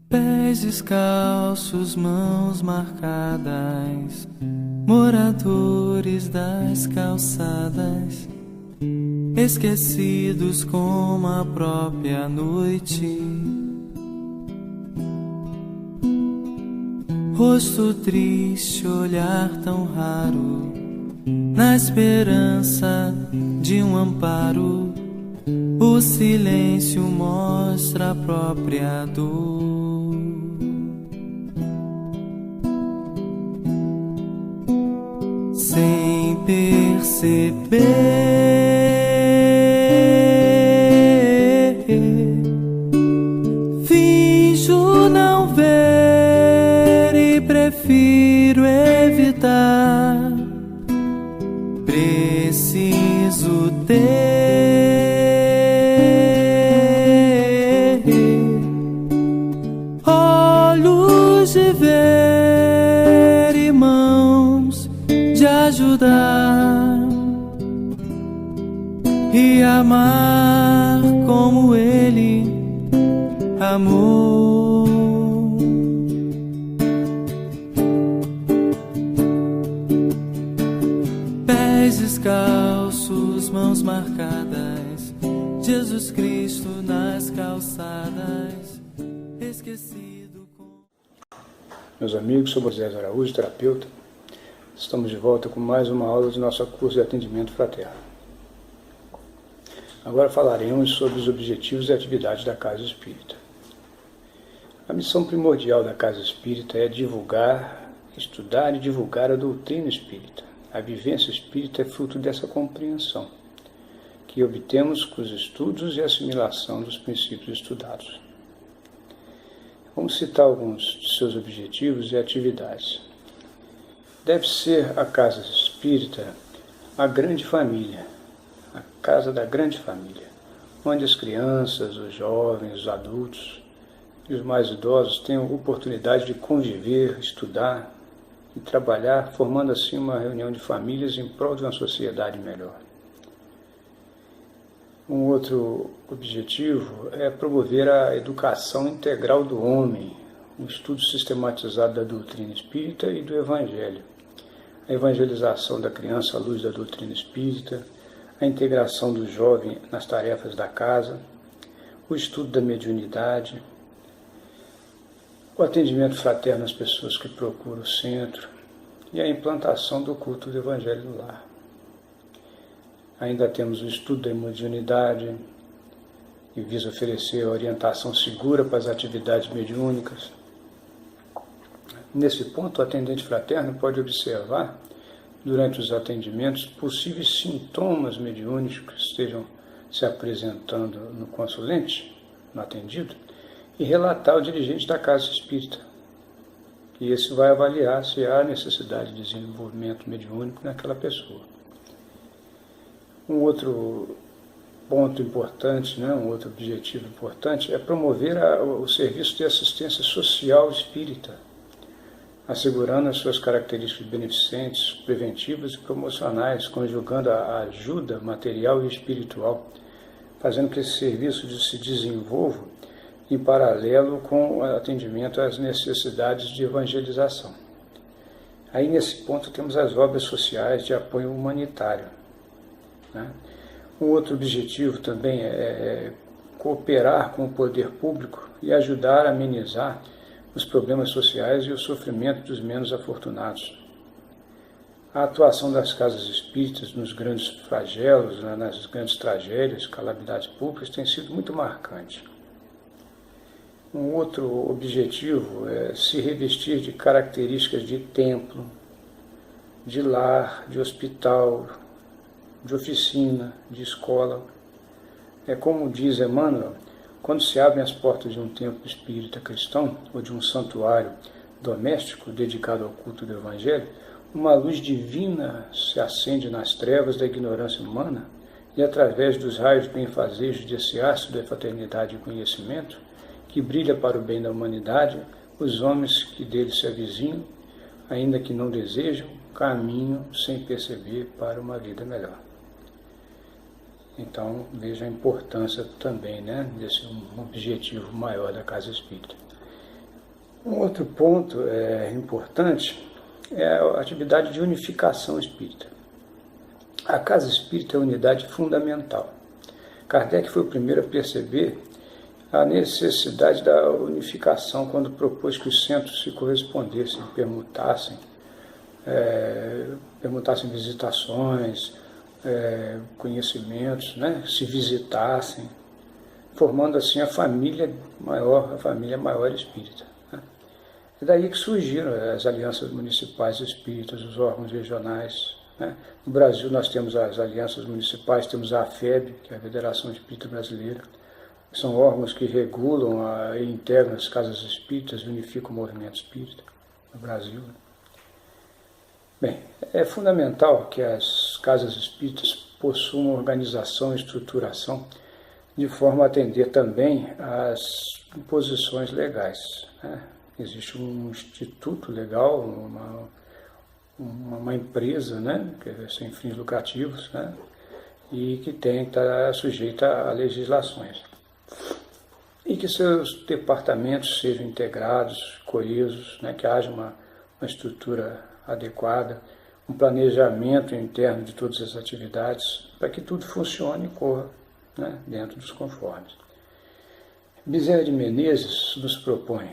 Pés descalços, mãos marcadas, moradores das calçadas, esquecidos como a própria noite. Rosto triste, olhar tão raro, na esperança de um amparo. O silêncio mostra a própria dor. Sem perceber, finjo não ver e prefiro evitar. Preciso ter olhos de ver e mãos de ajudar e amar como ele amou. Pés descalços, mãos marcadas, Jesus Cristo nas calçadas, esquecido com... Meus amigos, sou Moisés Araújo, terapeuta. Estamos de volta com mais uma aula do nosso curso de atendimento fraterno. Agora falaremos sobre os objetivos e atividades da Casa Espírita. A missão primordial da Casa Espírita é divulgar, estudar e divulgar a doutrina espírita. A vivência espírita é fruto dessa compreensão que obtemos com os estudos e assimilação dos princípios estudados. Vamos citar alguns de seus objetivos e atividades. Deve ser a Casa Espírita a grande família, a casa da grande família, onde as crianças, os jovens, os adultos e os mais idosos tenham oportunidade de conviver, estudar e trabalhar, formando assim uma reunião de famílias em prol de uma sociedade melhor. Um outro objetivo é promover a educação integral do homem, o estudo sistematizado da doutrina espírita e do Evangelho, a evangelização da criança à luz da doutrina espírita, a integração do jovem nas tarefas da casa, o estudo da mediunidade, o atendimento fraterno às pessoas que procuram o centro e a implantação do culto do Evangelho no lar. Ainda temos o estudo da mediunidade, que visa oferecer orientação segura para as atividades mediúnicas. Nesse ponto, o atendente fraterno pode observar, durante os atendimentos, possíveis sintomas mediúnicos que estejam se apresentando no consulente, no atendido, e relatar ao dirigente da Casa Espírita. E esse vai avaliar se há necessidade de desenvolvimento mediúnico naquela pessoa. Um outro ponto importante, um outro objetivo importante é promover o serviço de assistência social espírita, assegurando as suas características beneficentes, preventivas e promocionais, conjugando a ajuda material e espiritual, fazendo que esse serviço se desenvolva em paralelo com o atendimento às necessidades de evangelização. Aí, nesse ponto, temos as obras sociais de apoio humanitário. Um outro objetivo também é cooperar com o poder público e ajudar a amenizar os problemas sociais e o sofrimento dos menos afortunados. A atuação das casas espíritas nos grandes flagelos, nas grandes tragédias, calamidades públicas, tem sido muito marcante. Um outro objetivo é se revestir de características de templo, de lar, de hospital, de oficina, de escola. É como diz Emmanuel, quando se abrem as portas de um templo espírita cristão ou de um santuário doméstico dedicado ao culto do Evangelho, uma luz divina se acende nas trevas da ignorância humana e, através dos raios benfazejos desse ácido da fraternidade e conhecimento, que brilha para o bem da humanidade, os homens que dele se avizinham, ainda que não desejam, caminho, sem perceber, para uma vida melhor. Então, veja a importância também, né, desse um objetivo maior da Casa Espírita. Um outro ponto importante é a atividade de unificação espírita. A Casa Espírita é a unidade fundamental. Kardec foi o primeiro a perceber a necessidade da unificação quando propôs que os centros se correspondessem, permutassem visitações, conhecimentos, né, se visitassem, formando assim a família maior espírita. Né? É daí que surgiram as alianças municipais espíritas, os órgãos regionais. Né? No Brasil nós temos as alianças municipais, temos a AFEB, que é a Federação Espírita Brasileira, que são órgãos que regulam e integram as casas espíritas e unificam o movimento espírita no Brasil. Bem, é fundamental que as casas espíritas possuam organização e estruturação de forma a atender também às imposições legais. Né? Existe um instituto legal, uma empresa, né, que é sem fins lucrativos, né, e que tem que estar sujeita a legislações. E que seus departamentos sejam integrados, coesos, né, que haja uma estrutura adequada, um planejamento interno de todas as atividades, para que tudo funcione e corra, né, dentro dos conformes. Bezerra de Menezes nos propõe: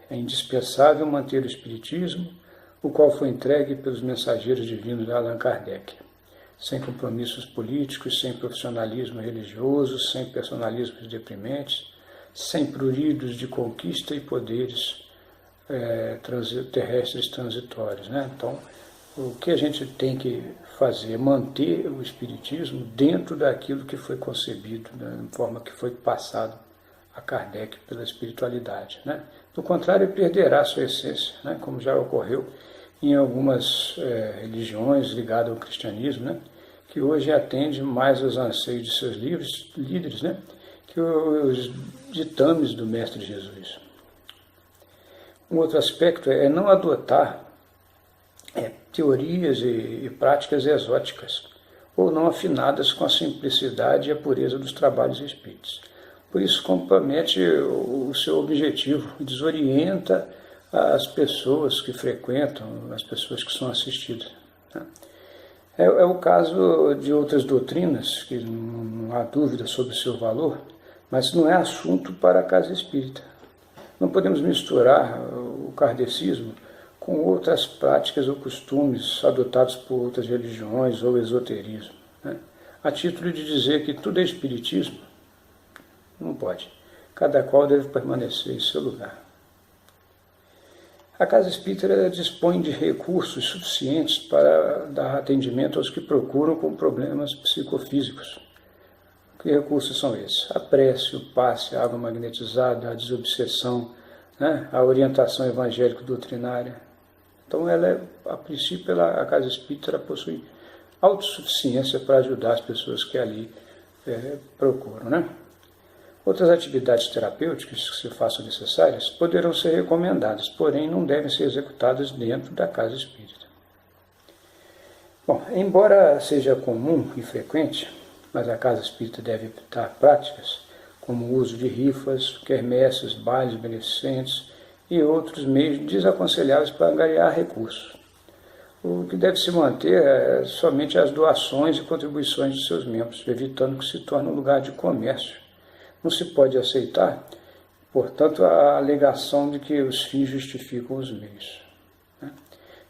é indispensável manter o Espiritismo, o qual foi entregue pelos mensageiros divinos de Allan Kardec, sem compromissos políticos, sem profissionalismo religioso, sem personalismos deprimentes, sem pruridos de conquista e poderes terrestres transitórios. Né? Então, o que a gente tem que fazer é manter o Espiritismo dentro daquilo que foi concebido, da forma que foi passado a Kardec pela espiritualidade. Né? Do contrário, perderá sua essência, né? Como já ocorreu em algumas religiões ligadas ao cristianismo, né? Que hoje atende mais aos anseios de seus líderes, né? Que os ditames do Mestre Jesus. Um outro aspecto é não adotar teorias e práticas exóticas, ou não afinadas com a simplicidade e a pureza dos trabalhos espíritas. Por isso compromete o seu objetivo, desorienta as pessoas que frequentam, as pessoas que são assistidas. Né? É o caso de outras doutrinas, que não há dúvida sobre o seu valor, mas não é assunto para a Casa Espírita. Não podemos misturar o kardecismo com outras práticas ou costumes adotados por outras religiões ou esoterismo. Né? A título de dizer que tudo é espiritismo, não pode. Cada qual deve permanecer em seu lugar. A Casa Espírita dispõe de recursos suficientes para dar atendimento aos que procuram com problemas psicofísicos. Que recursos são esses? A prece, o passe, a água magnetizada, a desobsessão, né? A orientação evangélico-doutrinária. Então, a princípio, a Casa Espírita possui autossuficiência para ajudar as pessoas que ali procuram. Né? Outras atividades terapêuticas que se façam necessárias poderão ser recomendadas, porém não devem ser executadas dentro da Casa Espírita. Bom, embora seja comum e frequente, mas a Casa Espírita deve evitar práticas como o uso de rifas, quermesses, bailes beneficentes e outros meios desaconselháveis para angariar recursos. O que deve se manter é somente as doações e contribuições de seus membros, evitando que se torne um lugar de comércio. Não se pode aceitar, portanto, a alegação de que os fins justificam os meios.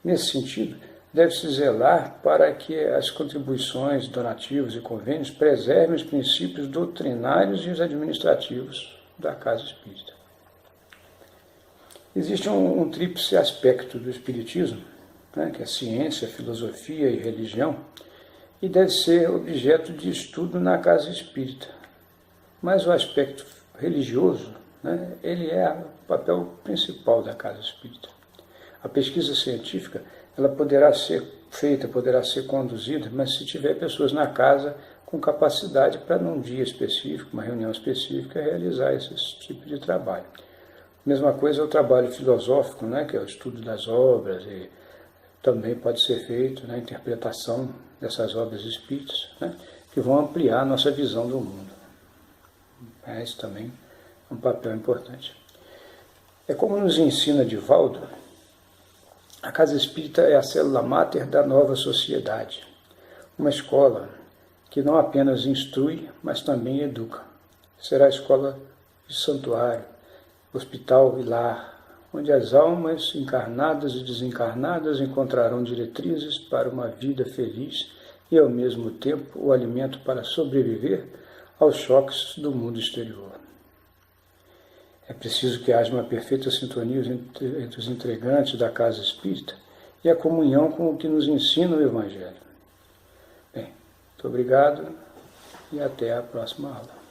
Nesse sentido, deve-se zelar para que as contribuições, donativos e convênios preservem os princípios doutrinários e os administrativos da Casa Espírita. Existe um tríplice aspecto do Espiritismo, né, que é ciência, filosofia e religião, e deve ser objeto de estudo na Casa Espírita. Mas o aspecto religioso, né, ele é o papel principal da Casa Espírita. A pesquisa científica ela poderá ser feita, poderá ser conduzida, mas se tiver pessoas na casa com capacidade para, num dia específico, uma reunião específica, realizar esse tipo de trabalho. Mesma coisa é o trabalho filosófico, né, que é o estudo das obras, e também pode ser feito na interpretação dessas obras espíritas, né, que vão ampliar a nossa visão do mundo. Esse também é um papel importante. É como nos ensina Divaldo, a casa espírita é a célula máter da nova sociedade, uma escola que não apenas instrui, mas também educa. Será a escola de santuário, hospital e lar, onde as almas encarnadas e desencarnadas encontrarão diretrizes para uma vida feliz e, ao mesmo tempo, o alimento para sobreviver aos choques do mundo exterior. É preciso que haja uma perfeita sintonia entre os integrantes da casa espírita e a comunhão com o que nos ensina o Evangelho. Bem, muito obrigado e até a próxima aula.